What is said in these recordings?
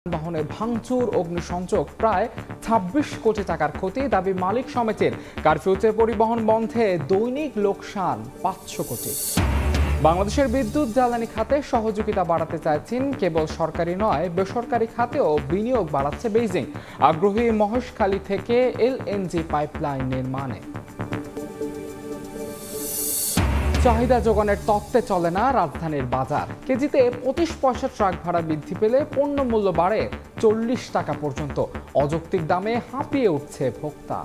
বাহনে ভাঙচুর, অগ্নিসংযোগ, প্রায় ২৬ কোটি টাকার ক্ষতি, দাবি মালিক সমিতির। কারফিউতে পরিবহন বন্ধে দৈনিক লোকসান ৫০০ কোটি। বাংলাদেশের বিদ্যুৎ জ্বালানি খাতে সহযোগিতা বাড়াতে চায় চীন। কেবল সরকারি নয়, বেসরকারি খাতেও বিনিয়োগ বাড়াচ্ছে বেইজিং। আগ্রহী মহেশখালী থেকে এলএনজি পাইপলাইন নির্মাণে। চাহিদা যোগানের তত্ত্বে চলে না রাজধানীর বাজার। কেজিতে ২৫ পয়সা ট্রাক ভাড়া বৃদ্ধি পেলে পণ্য মূল্য বাড়ে ৪০ টাকা পর্যন্ত। অযৌক্তিক দামে হাঁপিয়ে উঠছে ভোক্তা।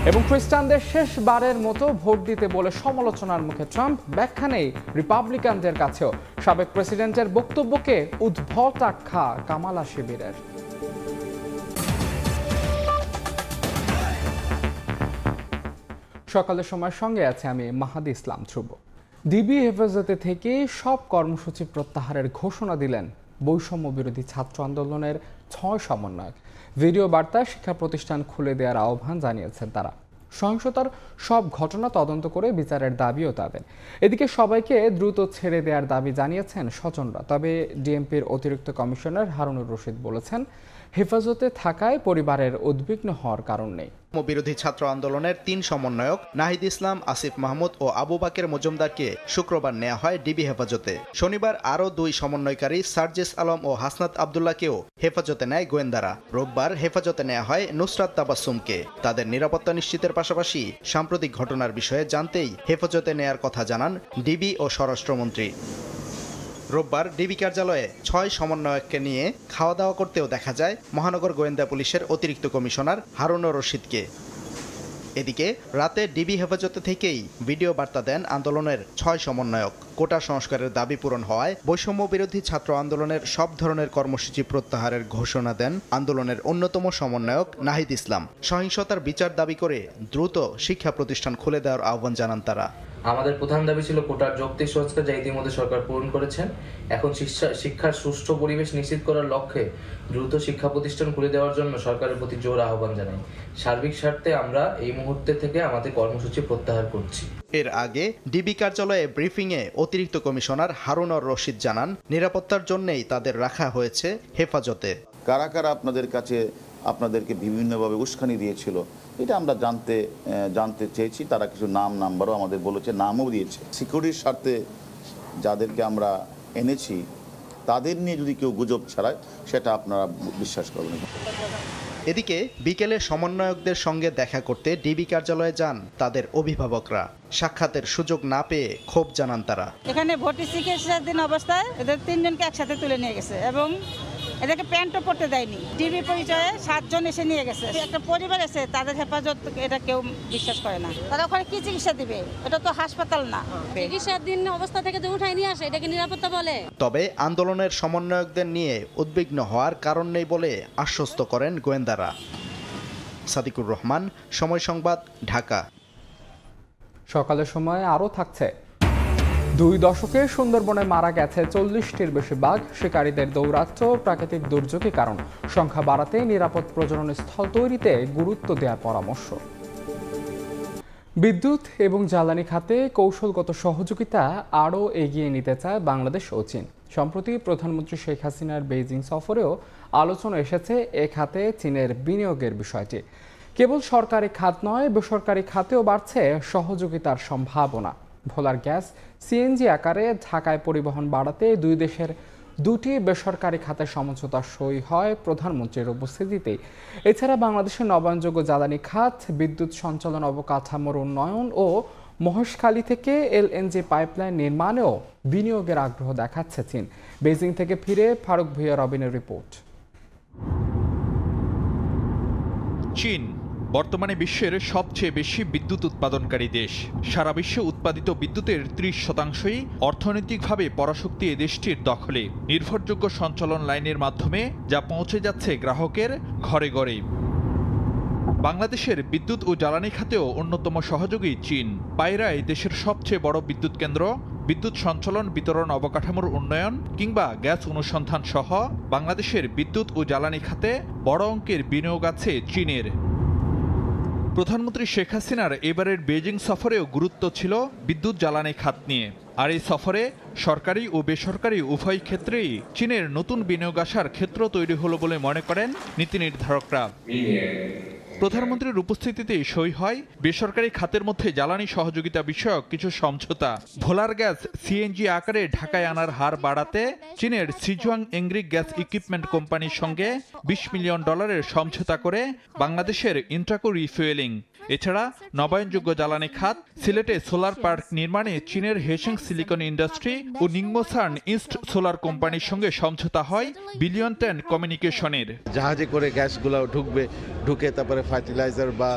এবং খ্রিস্টানদের শেষবারের মতো ভোট দিতে বলে সমালোচনার মুখে ট্রাম্প। ব্যাখ্যা নেই রিপাবলিকানদের কাছেও। সাবেক প্রেসিডেন্টের বক্তব্যকে উদ্ভট আখ্যা কামালা শিবিরের। সকালের সময় সঙ্গে আছে আমি মাহাদি ইসলাম ধ্রুব। ডিবি হেফাজতে থেকে সব কর্মসূচি প্রত্যাহারের ঘোষণা দিলেন বৈষম্য বিরোধী ছাত্র আন্দোলনের ৬ সমন্বয়ক। ভিডিও বার্তায় শিক্ষা প্রতিষ্ঠান খুলে দেওয়ার আহ্বান জানিয়েছেন তারা। সহিংসতার সব ঘটনা তদন্ত করে বিচারের দাবিও তাদের। এদিকে সবাইকে দ্রুত ছেড়ে দেওয়ার দাবি জানিয়েছেন স্বজনরা। তবে ডিএমপির অতিরিক্ত কমিশনার হারুনুর রশিদ বলেছেন, হেফাজতে থাকায় পরিবারের উদ্বিগ্ন হওয়ার কারণ নেই। বিরোধী ছাত্র আন্দোলনের ৩ সমন্বয়ক নাহিদ ইসলাম, আসিফ মাহমুদ ও আবু বাকের মজুমদারকে শুক্রবার নেওয়া হয় ডিবি হেফাজতে। শনিবার আরও ২ সমন্বয়কারী সার্জিস আলম ও হাসনাত আবদুল্লাহকেও হেফাজতে নেয় গোয়েন্দারা। রোববার হেফাজতে নেওয়া হয় নুসরাত তাবাসসুমকে। তাদের নিরাপত্তা নিশ্চিতের পাশাপাশি সাম্প্রতিক ঘটনার বিষয়ে জানতেই হেফাজতে নেয়ার কথা জানান ডিবি ও স্বরাষ্ট্রমন্ত্রী। রোববার ডিবি কার্যালয়ে ৬ সমন্বয়ককে নিয়ে খাওয়া দাওয়া করতেও দেখা যায় মহানগর গোয়েন্দা পুলিশের অতিরিক্ত কমিশনার হারুনুর রশিদকে। এদিকে রাতে ডিবি হেফাজতে থেকেই ভিডিও বার্তা দেন আন্দোলনের ৬ সমন্বয়ক। কোটা সংস্কারের দাবি পূরণ হওয়ায় বৈষম্য বিরোধী ছাত্র আন্দোলনের সব ধরনের কর্মসূচি প্রত্যাহারের ঘোষণা দেন আন্দোলনের অন্যতম সমন্বয়ক নাহিদ ইসলাম। সহিংসতার বিচার দাবি করে দ্রুত শিক্ষা প্রতিষ্ঠান খুলে দেওয়ার আহ্বান জানান তারা। আমাদের প্রধান দাবি ছিল কোটার যৌক্তিক সংস্কার, যা ইতিমধ্যে সরকার পূরণ করেছেন। এখন শিক্ষার সুষ্ঠু পরিবেশ নিশ্চিত করার লক্ষ্যে দ্রুত শিক্ষা প্রতিষ্ঠান খুলে দেওয়ার জন্য সরকারের প্রতি জোর আহ্বান জানাই। সার্বিক স্বার্থে আমরা এই মুহূর্তে থেকে আমাদের কর্মসূচি প্রত্যাহার করছি। এর আগে ডিবি কার্যালয়ে ব্রিফিংয়ে অতিরিক্ত কমিশনার হারুনুর রশিদ জানান, নিরাপত্তার জন্যই তাদের রাখা হয়েছে হেফাজতে। কারা কারা আপনাদেরকে বিভিন্নভাবে উস্কানি দিয়েছিল এটা আমরা জানতে চেয়েছি। তারা কিছু নাম্বারও আমাদের বলেছে, নামও দিয়েছে। সিকিউরিটির স্বার্থে যাদেরকে আমরা এনেছি তাদের নিয়ে যদি কেউ গুজব ছড়ায় সেটা আপনারা বিশ্বাস করবেন। এদিকে বিকেলে সমন্বয়কদের সঙ্গে দেখা করতে ডিবি কার্যালয়ে যান তাদের অভিভাবকরা। সাক্ষাতের সুযোগ না পেয়ে ক্ষোভ জানান তারা। এখানে ভর্তি চিকিৎসাধীন অবস্থায় এদের ৩ জনকে একসাথে তুলে নিয়ে গেছে এবং এদেরকে প্যান্টও পরতে দেয়নি। ডিবি পরিচয়ে 7 জন এসে নিয়ে গেছে। একটা পরিবার এসে তাদের হেফাজত, এটা কেউ বিশ্বাস করে না। তারা ওখানে কি চিকিৎসা দিবে? এটা তো হাসপাতাল না। চিকিৎসাধীন অবস্থা থেকে তো উঠাই নিয়ে আসে, এটাকে নিরাপত্তা বলে? তবে আন্দোলনের সমন্বয়কদের নিয়ে উদ্বিগ্ন হওয়ার কারণ নেই বলে আশ্বস্ত করেন গোয়েন্দারা। সাদিকুর রহমান, সময় সংবাদ, ঢাকা। সকালের সময় আরও থাকছে। 2 দশকে সুন্দরবনে মারা গেছে 40টির বেশি বাঘ। শিকারীদের দৌরাত্ম্য প্রাকৃতিক দুর্যোগের কারণ। সংখ্যা বাড়াতে নিরাপদ প্রজনন স্থল তৈরিতে গুরুত্ব দেওয়ার পরামর্শ। বিদ্যুৎ এবং জ্বালানি খাতে কৌশলগত সহযোগিতা আরও এগিয়ে নিতে চায় বাংলাদেশ ও চীন। সম্প্রতি প্রধানমন্ত্রী শেখ হাসিনার বেইজিং সফরেও আলোচনা এসেছে এ খাতে চীনের বিনিয়োগের বিষয়টি। কেবল সরকারি খাত নয়, বেসরকারি খাতেও বাড়ছে সহযোগিতার সম্ভাবনা। ভোলার গ্যাস সিএনজি আকারে ঢাকায় পরিবহন বাড়াতে 2 দেশের 2টি বেসরকারি খাতের সমঝোতা সই হয় প্রধানমন্ত্রীর উপস্থিতিতেই। এছাড়া বাংলাদেশের নবায়নযোগ্য জ্বালানি খাত, বিদ্যুৎ সঞ্চালন অবকাঠামোর উন্নয়ন ও মহেশখালী থেকে এলএনজি পাইপলাইন নির্মাণেও বিনিয়োগের আগ্রহ দেখাচ্ছে চীন। বেইজিং থেকে ফিরে ফারুক ভুঁইয়া রবিনের রিপোর্ট। চীন বর্তমানে বিশ্বের সবচেয়ে বেশি বিদ্যুৎ উৎপাদনকারী দেশ। সারা বিশ্বে উৎপাদিত বিদ্যুতের 30%ই অর্থনৈতিকভাবে পরাশক্তি এ দেশটির দখলে। নির্ভরযোগ্য সঞ্চালন লাইনের মাধ্যমে যা পৌঁছে যাচ্ছে গ্রাহকের ঘরে ঘরে। বাংলাদেশের বিদ্যুৎ ও জ্বালানি খাতেও অন্যতম সহযোগী চীন। পায়রায় দেশের সবচেয়ে বড় বিদ্যুৎ কেন্দ্র, বিদ্যুৎ সঞ্চালন বিতরণ অবকাঠামোর উন্নয়ন কিংবা গ্যাস অনুসন্ধান সহ বাংলাদেশের বিদ্যুৎ ও জ্বালানি খাতে বড় অঙ্কের বিনিয়োগ আছে চীনের। প্রধানমন্ত্রী শেখ হাসিনার এবারের বেইজিং সফরেও গুরুত্ব ছিল বিদ্যুৎ জ্বালানি খাত নিয়ে। আর এই সফরে সরকারি ও বেসরকারি উভয় ক্ষেত্রেই চীনের নতুন বিনিয়োগ আসার ক্ষেত্র তৈরি হলো বলে মনে করেন নীতি নির্ধারকরা। প্রধানমন্ত্রীর উপস্থিতিতে সই হয় বেসরকারি খাতের মধ্যে জ্বালানি সহযোগিতা বিষয়ক কিছু সমঝোতা। ভোলার গ্যাস সিএনজি আকারে ঢাকায় আনার হার বাড়াতে চীনের সিজুয়াং এংগ্রিক গ্যাস ইকুইপমেন্ট কোম্পানির সঙ্গে $20 মিলিয়ন সমঝোতা করে বাংলাদেশের ইন্ট্রাকো রিফুয়েলিং। এছাড়া নবায়নযোগ্য জ্বালানি খাত, সিলেটে সোলার পার্ক নির্মাণে চীনের হেসেং সিলিকন ইন্ডাস্ট্রি ও নিংমোসার্ন ইস্ট সোলার কোম্পানির সঙ্গে সমঝোতা হয় বিলিয়ন টন কমিউনিকেশনের। জাহাজে করে গ্যাসগুলো ঢুকে তারপরে ফার্টিলাইজার বা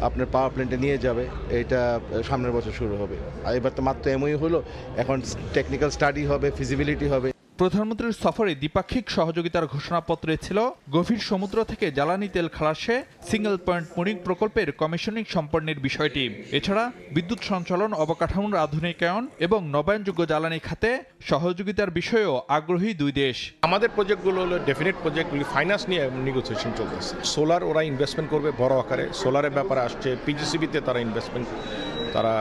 আপনার পাওয়ার প্ল্যান্টে নিয়ে যাবে, এটা সামনের বছর শুরু হবে। আর এবার তো মাত্র এমওইউ হলো, এখন টেকনিক্যাল স্টাডি হবে, ফিজিবিলিটি হবে। প্রধানমন্ত্রীর সফরে দ্বিপাক্ষিক সহযোগিতার ঘোষণাপত্রে ছিল গভীর সমুদ্র থেকে জ্বালানি তেল খালাসে সিঙ্গেল পয়েন্ট মুরিং প্রকল্পের কমিশনিং সম্পন্নের বিষয়টি। এছাড়া বিদ্যুৎ সঞ্চালন অবকাঠামোর আধুনিকায়ন এবং নবায়নযোগ্য জ্বালানি খাতে সহযোগিতার বিষয়েও আগ্রহী দুই দেশ। আমাদের প্রজেক্টগুলো হলো ডেফিনেট প্রজেক্টগুলি, ফাইন্যান্স নিয়ে নেগোসিয়েশন চলতেছে। সোলার ওরা ইনভেস্টমেন্ট করবে বড় আকারে, সোলারের ব্যাপারে আসছে, পিজিসিবিতে তারা ইনভেস্টমেন্ট, তারা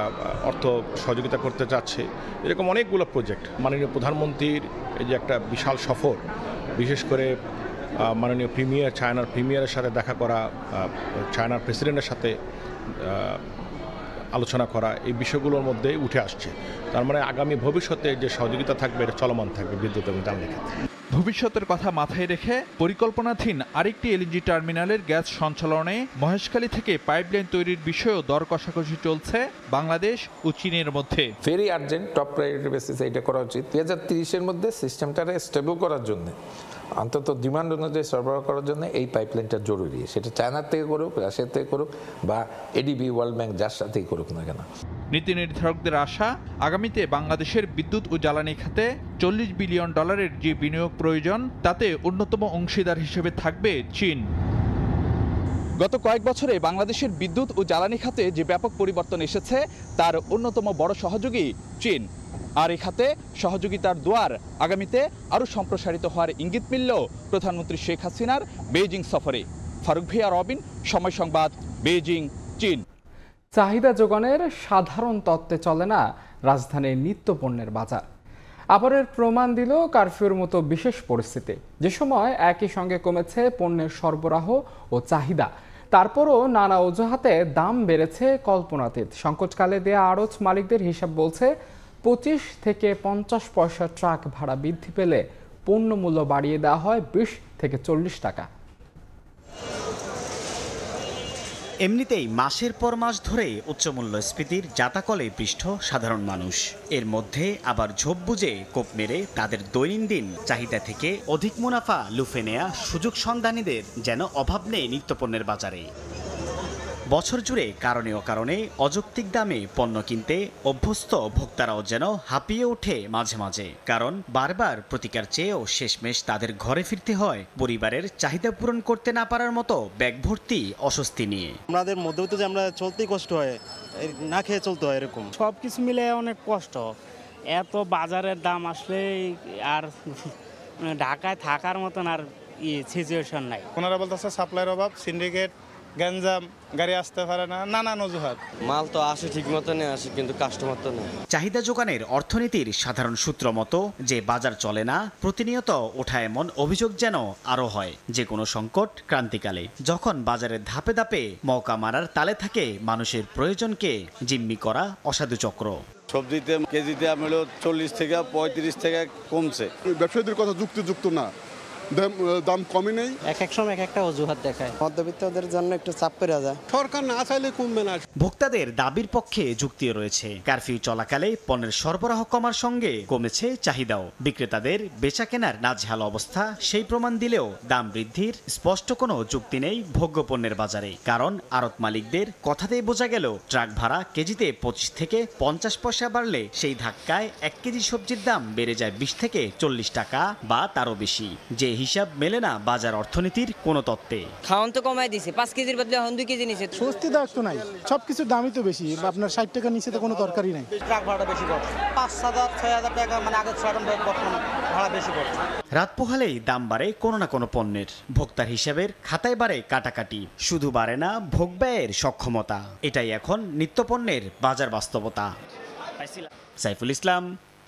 অর্থ সহযোগিতা করতে চাচ্ছে। এরকম অনেকগুলো প্রজেক্ট। মাননীয় প্রধানমন্ত্রীর এই যে একটা বিশাল সফর, বিশেষ করে মাননীয় চায়নার প্রিমিয়ারের সাথে দেখা করা, চায়নার প্রেসিডেন্টের সাথে আলোচনা করা, এই বিষয়গুলোর মধ্যে উঠে আসছে। তার মানে আগামী ভবিষ্যতে যে সহযোগিতা থাকবে এটা চলমান থাকবে বিদ্যুৎ এবং জ্বালানি ক্ষেত্রে। ভবিষ্যতের কথা মাথায় রেখে পরিকল্পনাধীন আরেকটি এলএনজি টার্মিনালের গ্যাস সঞ্চালনে মহেশখালী থেকে পাইপলাইন তৈরির বিষয়েও দর কষাকষি চলছে বাংলাদেশ ও চীনের মধ্যে। ভেরি আর্জেন্ট, টপ প্রায়োরিটি বেসিসে এটা করা উচিত। 2030-এর মধ্যে সিস্টেমটারে স্টেবল করার জন্য, অন্তত ডিমান্ড অনুযায়ী সরবরাহ করার জন্য এই পাইপলাইনটা জরুরি। সেটা চায়নার থেকে করুক, রাশিয়ার থেকে করুক বা এডিবি, ওয়ার্ল্ড ব্যাংক, যার সাথেই করুক না কেন। নীতি নির্ধারকদের আশা, আগামীতে বাংলাদেশের বিদ্যুৎ ও জ্বালানি খাতে $40 বিলিয়ন যে বিনিয়োগ প্রয়োজন, তাতে অন্যতম অংশীদার হিসেবে থাকবে চীন। গত কয়েক বছরে বাংলাদেশের বিদ্যুৎ ও জ্বালানি খাতে যে ব্যাপক পরিবর্তন এসেছে তার অন্যতম বড় সহযোগী চীন। আর এই খাতে সহযোগিতার দুয়ার আগামীতে আরও সম্প্রসারিত হওয়ার ইঙ্গিত মিলল প্রধানমন্ত্রী শেখ হাসিনার বেইজিং সফরে। ফারুক ভিয়া, রবিন, সময় সংবাদ, বেইজিং, চীন। চাহিদা যোগানের সাধারণ তত্ত্বে চলে না রাজধানীর নিত্যপণ্যের বাজার। আবারের প্রমাণ দিল কারফিউর মতো বিশেষ পরিস্থিতি, যে সময় একই সঙ্গে কমেছে পণ্যের সরবরাহ ও চাহিদা, তারপরও নানা অজুহাতে দাম বেড়েছে কল্পনাতীত। সংকটকালে দেয়া আড়ত মালিকদের হিসাব বলছে 25 থেকে 50 পয়সা ট্রাক ভাড়া বৃদ্ধি পেলে পণ্য মূল্য বাড়িয়ে দেওয়া হয় 20 থেকে 40 টাকা। এমনিতেই মাসের পর মাস ধরে উচ্চমূল্যস্ফীতির জাতাকলে পৃষ্ঠ সাধারণ মানুষ। এর মধ্যে আবার ঝোপ বুঝে কোপ মেরে তাদের দৈনন্দিন চাহিদা থেকে অধিক মুনাফা লুফে নেয়া সুযোগ সন্ধানীদের যেন অভাব নেই নিত্যপণ্যের বাজারে। বছর জুড়ে কারণে অকারণে অযৌক্তিক দামে পণ্য কিনতে অভ্যস্ত ভোক্তারাও যেন হাঁপিয়ে ওঠে মাঝে মাঝে। কারণ বারবার প্রতিকার চেয়েও শেষমেশ তাদের ঘরে ফিরতে হয় পরিবারের চাহিদা পূরণ করতে না পারার মতো ব্যাগ ভর্তি অস্বস্তি নিয়ে। আমাদের মধ্যবিত্ত যে আমরা চলতেই কষ্ট হয়, না খেয়ে চলতে হয়, এরকম সব কিছু মিলে অনেক কষ্ট। এত বাজারের দাম আসলে আর ঢাকায় থাকার মতন আর সিচুয়েশন নাই। ওনারা বলতেছে সাপ্লাইয়ের অভাব, সিন্ডিকেট, গ্যাঞ্জাম, গাড়ি আসতে পারে না, নানান অজুহাত। মাল তো আসে ঠিক মতনই আসে, কিন্তু কাস্টমার তো নেই। চাহিদা যোগানের অর্থনীতির সাধারণ সূত্র মতো যে বাজার চলে না, প্রতিনিয়ত ওঠা এমন অভিযোগ যেন আরও হয় যে কোনো সংকট ক্রান্তিকালে, যখন বাজারের ধাপে ধাপে মৌকা মারার তালে থাকে মানুষের প্রয়োজনকে জিম্মি করা অসাধু চক্র। সবজিতে কেজিতে আমরা 40 থেকে 35 টাকা কমছে। ব্যবসায়ীদের কথা যুক্তিযুক্ত না, দাম কমই নেই। এক সময় এক একটা অজুহাত দেখায়। মধ্যবিত্তদের জন্য একটু চাপ পড়ে যায়। সরকার না চাইলে কমবে না। ভোক্তাদের দাবির পক্ষে যুক্তিও রয়েছে। কারফিউ চলাকালে পণ্যের সরবরাহ কমার সঙ্গে কমেছে চাহিদাও। বিক্রেতাদের বেচা কেনার নাজেহাল অবস্থা সেই প্রমাণ দিলেও দাম বৃদ্ধির স্পষ্ট কোনো যুক্তি নেই ভোগ্য পণ্যের বাজারে। কারণ আড়ত মালিকদের কথাতেই বোঝা গেল ট্রাক ভাড়া কেজিতে 25 থেকে 50 পয়সা বাড়লে সেই ধাক্কায় 1 কেজি সবজির দাম বেড়ে যায় 20 থেকে 40 টাকা বা তারও বেশি। যে হিসাব মেলে না বাজার অর্থনীতির কোনো তত্ত্বে। খাওয়ান তো কমাই দিছে, 5 কেজির বদলে এখন 2 কেজি নিছে। স্বস্তি দায়ক তো নাই, সবকিছুর দামই তো বেশি। আপনার 60 টাকা নিচে তো কোনো তরকারি নাই। ট্রাক ভাড়াটা বেশি পড়ছে, 5,000-6,000 টাকা, মানে আগে 6 ভাড়া বেশি পড়ছে। রাত পোহালেই দাম বাড়ে কোনো না কোনো পণ্যের। ভোক্তার হিসাবের খাতায় বাড়ে কাটাকাটি, শুধু বাড়ে না ভোগ ব্যয়ের সক্ষমতা। এটাই এখন নিত্যপণ্যের বাজার বাস্তবতা। সাইফুল ইসলাম,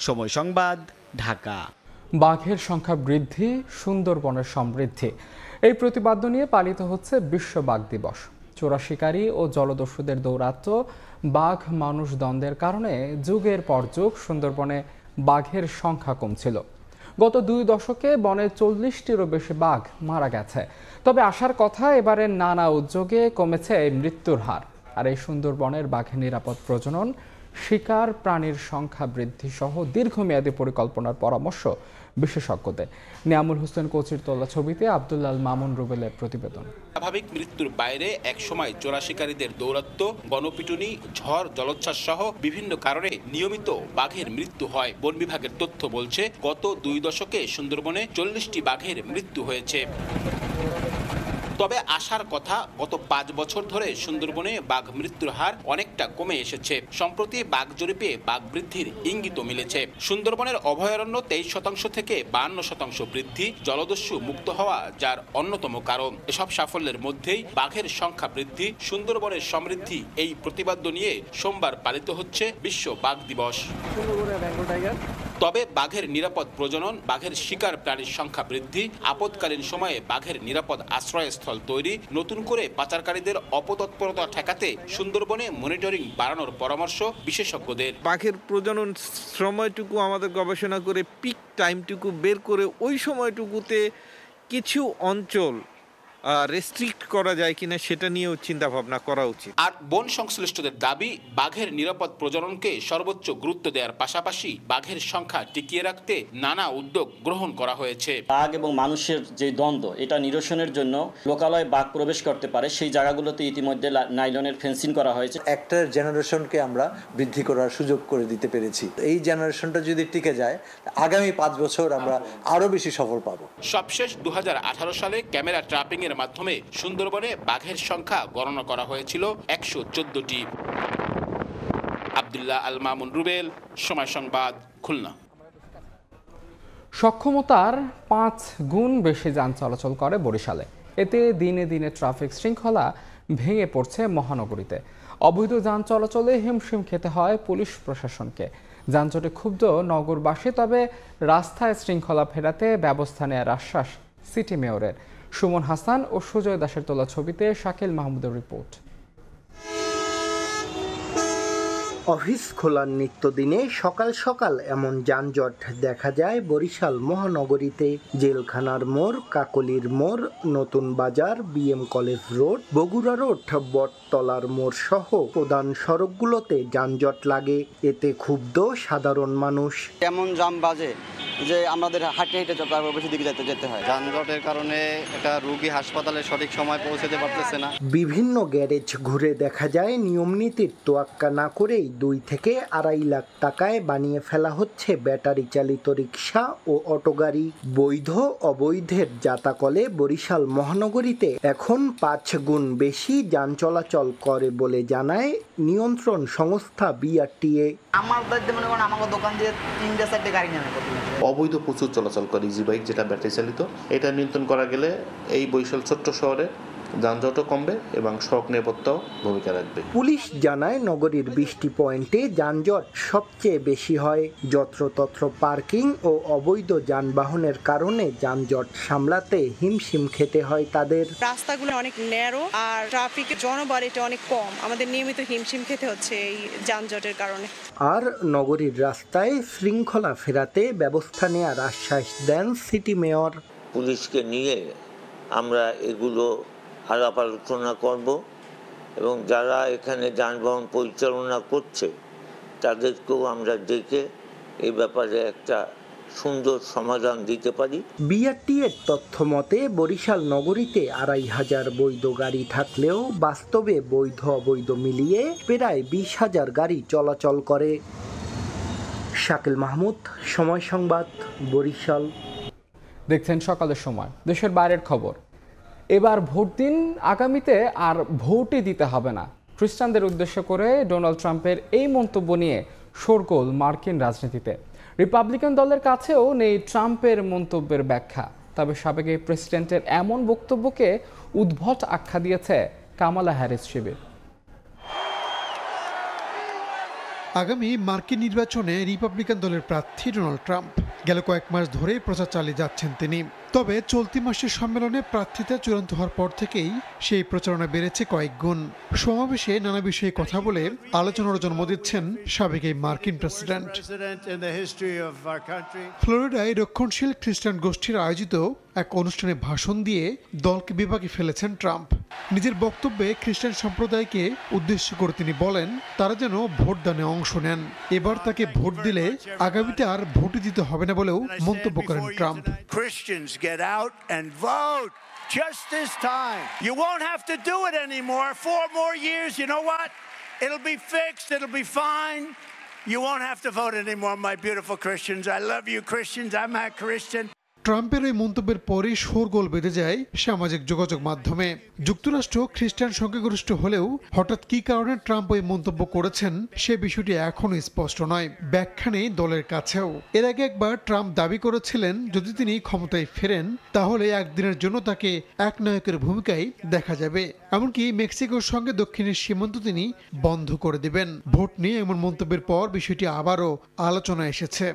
সময় সংবাদ, ঢাকা। বাঘের সংখ্যা বৃদ্ধি, সুন্দরবনের সমৃদ্ধি, এই প্রতিপাদ্য নিয়ে পালিত হচ্ছে বিশ্ব বাঘ দিবস। চোরা শিকারী ও জলদস্যুদের দৌরাত্ম্য, বাঘ মানুষ দ্বন্দ্বের কারণে যুগের পর যুগ সুন্দরবনে বাঘের সংখ্যা কমছিল। গত 2 দশকে বনে 40টিরও বেশি বাঘ মারা গেছে। তবে আসার কথা, এবারে নানা উদ্যোগে কমেছে মৃত্যুর হার। আর এই সুন্দরবনের বাঘের নিরাপদ প্রজনন, শিকার প্রাণীর সংখ্যা বৃদ্ধি সহ দীর্ঘমেয়াদী পরিকল্পনার পরামর্শ বিশেষজ্ঞদের। নিয়ামুল হোসেন কোচির তোলা ছবিতে আব্দুল্লাহ মামুন রুবেলের প্রতিবেদন। স্বাভাবিক মৃত্যুর বাইরে একসময় চোরা শিকারীদের দৌরাত্ম্য, গণপিটুনি, ঝড়, জলোচ্ছ্বাস সহ বিভিন্ন কারণে নিয়মিত বাঘের মৃত্যু হয়। বন বিভাগের তথ্য বলছে, গত 2 দশকে সুন্দরবনে 40টি বাঘের মৃত্যু হয়েছে। তবে আসার কথা, গত 5 বছর ধরে সুন্দরবনে বাঘ মৃত্যুর হার অনেকটা কমে এসেছে। সম্প্রতি বাঘ জরিপে বাঘ বৃদ্ধির ইঙ্গিত মিলেছে। সুন্দরবনের অভয়ারণ্য 23% থেকে 52% বৃদ্ধি, জলদস্যু মুক্ত হওয়া যার অন্যতম কারণ। এসব সাফল্যের মধ্যেই বাঘের সংখ্যা বৃদ্ধি, সুন্দরবনের সমৃদ্ধি, এই প্রতিপাদ্য নিয়ে সোমবার পালিত হচ্ছে বিশ্ব বাঘ দিবস। তবে বাঘের নিরাপদ প্রজনন, বাঘের শিকার প্রাণীর সংখ্যা বৃদ্ধি, আপৎকালীন সময়ে বাঘের নিরাপদ আশ্রয়স্থল তৈরি, নতুন করে পাচারকারীদের অপতৎপরতা ঠেকাতে সুন্দরবনে মনিটরিং বাড়ানোর পরামর্শ বিশেষজ্ঞদের। বাঘের প্রজনন সময়টুকু আমাদের গবেষণা করে পিক টাইমটুকু বের করে ওই সময়টুকুতে কিছু অঞ্চল রেস্ট্রিক্ট করা যায় কিনা সেটা নিয়েও চিন্তা ভাবনা করা উচিত। আর বন সংশ্লিষ্টদের দাবি, বাঘের নিরাপদ প্রজননকে সর্বোচ্চ গুরুত্ব দেওয়ার পাশাপাশি বাঘের সংখ্যা টিকিয়ে রাখতে নানা উদ্যোগ গ্রহণ করা হয়েছে। বাঘ এবং মানুষের যে দ্বন্দ্ব, এটা নিরসনের জন্য লোকালয়ে বাঘ প্রবেশ করতে পারে সেই জায়গাগুলোতে ইতিমধ্যে নাইলনের ফেন্সিং করা হয়েছে। একটা জেনারেশনকে আমরা বৃদ্ধি করার সুযোগ করে দিতে পেরেছি। এই জেনারেশনটা যদি টিকে যায়, আগামী 5 বছর আমরা আরো বেশি সফল পাবো। সবশেষ 2018 সালে ক্যামেরা ট্র্যাপিং এর মাধ্যমে সুন্দরবনে বাঘের সংখ্যা গণনা করা হয়েছিল 114টি। আব্দুল্লাহ আল মামুন রুবেল, সময় সংবাদ, খুলনা। সক্ষমতার 5 গুণ বেশি যান চলাচল করে বরিশালে। এতে দিনে দিনে ট্রাফিক শৃঙ্খলা ভেঙে পড়ছে মহানগরীতে। অবৈধ যান চলাচলে হিমশিম খেতে হয় পুলিশ প্রশাসনকে। যানজটে ক্ষুব্ধ নগরবাসী, তবে রাস্তায় শৃঙ্খলা ফেরাতে ব্যবস্থা নেওয়ার আশ্বাস সিটি মেয়রের। সুমন হাসান ও সুজয় দাসের তোলা ছবিতে শাকিল মাহমুদের রিপোর্ট। অফিস খোলার নিত্যদিনে সকাল সকাল এমন যানজট দেখা যায় বরিশাল মহানগরীতে। জেলখানার মোড়, কাকলির মোড়, Notun Bazar, BM college road, Bogura road, বটতলার মোড় সহ প্রধান সড়কগুলোতে যানজট লাগে। এতে ক্ষুব্ধ সাধারণ মানুষ। এমন জাম বাজে যে আমাদের হাঁটে হেঁটে বেশি দিকে যেতে হয়। যানজটের কারণে একটা রোগী হাসপাতালে সঠিক সময় পৌঁছাতে পারতেছে না। বিভিন্ন গ্যারেজ ঘুরে দেখা যায় নিয়ম নীতির তোয়াক্কা না করেই 2 থেকে 2.5 লাখ টাকায় বানিয়ে ফেলা হচ্ছে ব্যাটারি চালিত রিক্সা ও অটো গাড়ি। বৈধ অবৈধের জাতাকলে বরিশাল মহানগরীতে এখন 5 গুণ বেশি যান চলাচল করে বলে জানায় নিয়ন্ত্রণ সংস্থা বিআরটিএ। আমার দায়িত্ব মনে করেন আমার দোকান দিয়ে 3-4টা গাড়ি নেমে অবৈধ প্রচুর চলাচল করে ইজি বাইক, যেটা ব্যাটারি চালিত। এটা নিয়ন্ত্রণ করা গেলে এই বরিশাল ছোট্ট শহরে যানজটও কমবে এবং সড়ক নিরাপত্তাও ভূমিকা রাখবে। পুলিশ জানায় নগরীর 20টি পয়েন্টে যানজট সবচেয়ে বেশি হয়। যত্রতত্র পার্কিং ও অবৈধ যানবাহনের কারণে যানজট সামলাতে হিমশিম খেতে হয় তাদের। রাস্তাগুলো অনেক ন্যারো আর ট্রাফিকের জনবল এটা অনেক কম। আমাদের নিয়মিত হিমশিম খেতে হচ্ছে এই যানজটের কারণে। আর নগরীর রাস্তায় শৃঙ্খলা ফেরাতে ব্যবস্থা নেওয়ার আশ্বাস দেন সিটি মেয়র। পুলিশকে নিয়ে আমরা এগুলো আলাপ আলোচনা করব এবং যারা এখানে যানবাহন পরিচালনা করছে তাদেরকেও আমরা ডেকে এই ব্যাপারে একটা সুন্দর সমাধান দিতে পারি। বিআরটিএর তথ্য মতে বরিশাল নগরীতে 2,500 বৈধ গাড়ি থাকলেও বাস্তবে বৈধ অবৈধ মিলিয়ে প্রায় 20,000 গাড়ি চলাচল করে। শাকিল মাহমুদ, সময় সংবাদ, বরিশাল। দেখছেন সকালের সময়। দেশের বাইরের খবর। এবার ভোট দিন, আগামীতে আর ভোটই দিতে হবে না। খ্রিস্টানদের উদ্দেশ্য করে ডোনাল্ড ট্রাম্পের এই মন্তব্য নিয়ে শোরগোল মার্কিন রাজনীতিতে। রিপাবলিকান দলের কাছেও নেই ট্রাম্পের মন্তব্যের ব্যাখ্যা। তবে সাবেক প্রেসিডেন্টের এমন বক্তব্যকে উদ্ভট আখ্যা দিয়েছে কামালা হ্যারিস শিবির। আগামী মার্কিন নির্বাচনে রিপাবলিকান দলের প্রার্থী ডোনাল্ড ট্রাম্প। গেল কয়েক মাস ধরে প্রচার চালিয়ে যাচ্ছেন তিনি। তবে চলতি মাসের সম্মেলনে প্রার্থিতা চূড়ান্ত হওয়ার পর থেকেই সেই প্রচারণা বেড়েছে কয়েক গুণ। সমাবেশে নানা বিষয়ে কথা বলে আলোচনার জন্ম দিচ্ছেন সাবেক এই মার্কিন প্রেসিডেন্ট। ফ্লোরিডায় রক্ষণশীল খ্রিস্টান গোষ্ঠীর আয়োজিত এক অনুষ্ঠানে ভাষণ দিয়ে দলকে বিভাগে ফেলেছেন ট্রাম্প। নিজের বক্তব্যে খ্রিস্টান সম্প্রদায়কে উদ্দেশ্য করে তিনি বলেন তারা যেন ভোটদানে অংশ নেন। এবার তাকে ভোট দিলে আগামীতে আর ভোটই দিতে হবে না বলেও মন্তব্য করেন Trump. Get out and vote just this time. You won't have to do it anymore. 4 more years, you know what? It'll be fixed, it'll be fine. You won't have to vote anymore, my beautiful Christians. I love you, Christians. I'm a Christian. ট্রাম্পের এই মন্তব্যের পরই শোরগোল বেঁধে যায় সামাজিক যোগাযোগ মাধ্যমে। যুক্তরাষ্ট্র খ্রিস্টান সংখ্যাগরিষ্ঠ হলেও হঠাৎ কী কারণে ট্রাম্প এই মন্তব্য করেছেন সে বিষয়টি এখনো স্পষ্ট নয়, ব্যাখ্যা নেই দলের কাছেও। এর আগে একবার ট্রাম্প দাবি করেছিলেন যদি তিনি ক্ষমতায় ফেরেন তাহলে একদিনের জন্য তাকে এক নায়কের ভূমিকায় দেখা যাবে, এমনকি মেক্সিকোর সঙ্গে দক্ষিণের সীমান্ত তিনি বন্ধ করে দেবেন। ভোট নিয়ে এমন মন্তব্যের পর বিষয়টি আবারও আলোচনায় এসেছে।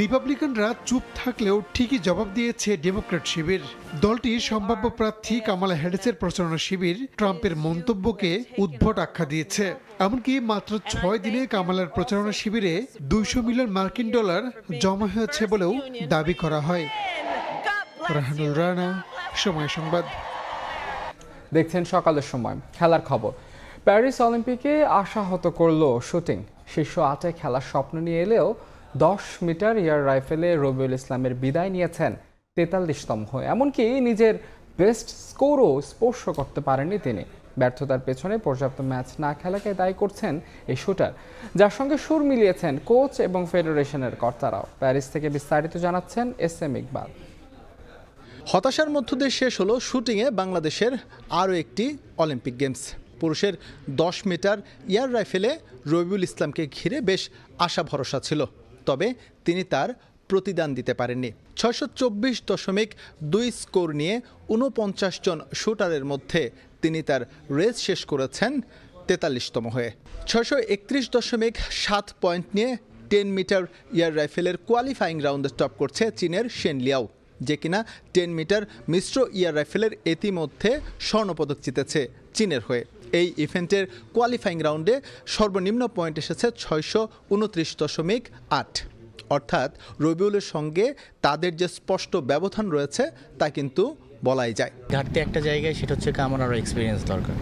রিপাবলিকানরা চুপ থাকলেও ঠিকই জবাব দিয়েছে ডেমোক্র্যাট শিবির। দলটির সম্ভাব্য প্রার্থী কামালা হ্যারিসের প্রচারণা শিবির ট্রাম্পের মন্তব্যকে উদ্ভট আখ্যা দিয়েছে। এমনকি মাত্র 6 দিনে কামালার প্রচারণা শিবিরে $200 মিলিয়ন মার্কিন ডলার জমা হয়েছে বলেও দাবি করা হয়। রাহানুল রানা, সময় সংবাদ। দেখছেন সকালের সময়। খেলার খবর। প্যারিস অলিম্পিকে আশাহত করল শুটিং। শীর্ষ 8-এ খেলার স্বপ্ন নিয়ে এলেও 10 মিটার এয়ার রাইফেলে রবিউল ইসলামের বিদায় নিয়েছেন 43তম হয়ে। এমনকি নিজের বেস্ট স্কোরও স্পর্শ করতে পারেননি তিনি। ব্যর্থতার পেছনে পর্যাপ্ত ম্যাচ না খেলাকে দায়ী করছেন এই শুটার, যার সঙ্গে সুর মিলিয়েছেন কোচ এবং ফেডারেশনের কর্তারাও। প্যারিস থেকে বিস্তারিত জানাচ্ছেন SM ইকবাল। হতাশার মধ্য দিয়ে শেষ হলো শুটিংয়ে বাংলাদেশের আরও একটি অলিম্পিক গেমস। পুরুষের 10 মিটার এয়ার রাইফেলে রবিউল ইসলামকে ঘিরে বেশ আশা ভরসা ছিল, তবে তিনি তার প্রতিদান দিতে পারেননি। 624.2 স্কোর নিয়ে 49 জন শুটারের মধ্যে তিনি তার রেস শেষ করেছেন 43তম হয়ে। 631.7 পয়েন্ট নিয়ে 10 মিটার এয়ার রাইফেলের কোয়ালিফাইং রাউন্ডে টপ করছে চীনের শেন লিয়াও, যে কিনা 10 মিটার মিশ্র এয়ার রাইফেলের ইতিমধ্যে স্বর্ণপদক জিতেছে চীনের হয়ে। এই ইভেন্টের কোয়ালিফাইং রাউন্ডে সর্বনিম্ন পয়েন্ট এসেছে 629.8, অর্থাৎ রবিউলের সঙ্গে তাদের যে স্পষ্ট ব্যবধান রয়েছে তা কিন্তু বলাই যায়। ঘাটতি একটা জায়গায়, সেটা হচ্ছে আমার আরও এক্সপিরিয়েন্স দরকার,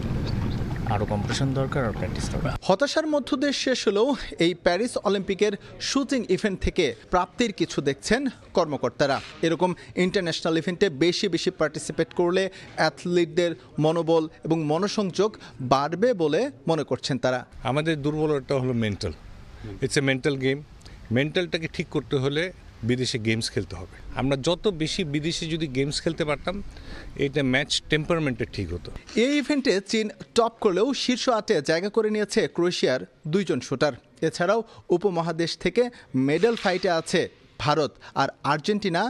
আরও কম্পিটিশন দরকার, আর প্র্যাকটিস দরকার। হতাশার মধ্য দিয়ে শেষ হলেও এই প্যারিস অলিম্পিকের শুটিং ইভেন্ট থেকে প্রাপ্তির কিছু দেখছেন কর্মকর্তারা। এরকম ইন্টারন্যাশনাল ইভেন্টে বেশি বেশি পার্টিসিপেট করলে অ্যাথলিটদের মনোবল এবং মনোসংযোগ বাড়বে বলে মনে করছেন তারা। আমাদের দুর্বলতা হলো mental. It's a mental game. মেন্টালটাকে ঠিক করতে হলে বিদেশে গেমস খেলতে হবে। আমরা যত বেশি বিদেশে যদি গেমস খেলতে পারতাম, এটা ম্যাচ টেম্পারমেন্টে ঠিক হতো। এই ইভেন্টে চীন টপ করলেও শীর্ষ 8-এ জায়গা করে নিয়েছে ক্রোয়েশিয়ার 2 জন শুটার। এছাড়াও উপমহাদেশ থেকে মেডেল ফাইটে আছে ভারত, আর আর্জেন্টিনা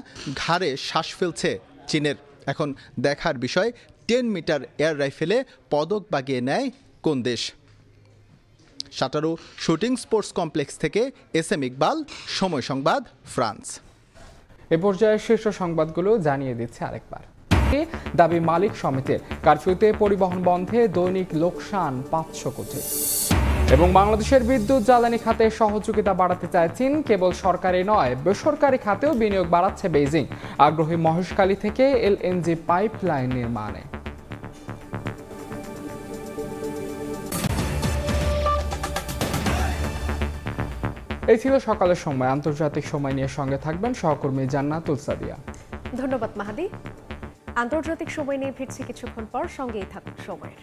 ঘাড়ে শ্বাস ফেলছে চীনের। এখন দেখার বিষয় 10 মিটার এয়ার রাইফেলে পদক বাগিয়ে নেয় কোন দেশ। সাটারু শুটিং স্পোর্টস কমপ্লেক্স থেকে SM ইকবাল, সময় সংবাদ, ফ্রান্স। এ পর্যায়ে শীর্ষ সংবাদগুলো জানিয়ে দিচ্ছে আরেকবার। দাবি মালিক সমিতির। কারফিউতে পরিবহন বন্ধে দৈনিক লোকসান 500 কোটি। এবং বাংলাদেশের বিদ্যুৎ জ্বালানি খাতে সহযোগিতা বাড়াতে চায় চীন। কেবল সরকারি নয়, বেসরকারি খাতেও বিনিয়োগ বাড়াচ্ছে বেইজিং। আগ্রহী মহেশখালী থেকে LNG পাইপলাইন নির্মাণে। এই ছিল সকালের সময়। আন্তর্জাতিক সময় নিয়ে সঙ্গে থাকবেন সহকর্মী জান্নাতুল সাদিয়া। ধন্যবাদ মাহাদি। আন্তর্জাতিক সময় নিয়ে ফিরছি কিছুক্ষণ পর, সঙ্গেই থাকুন সময়ের।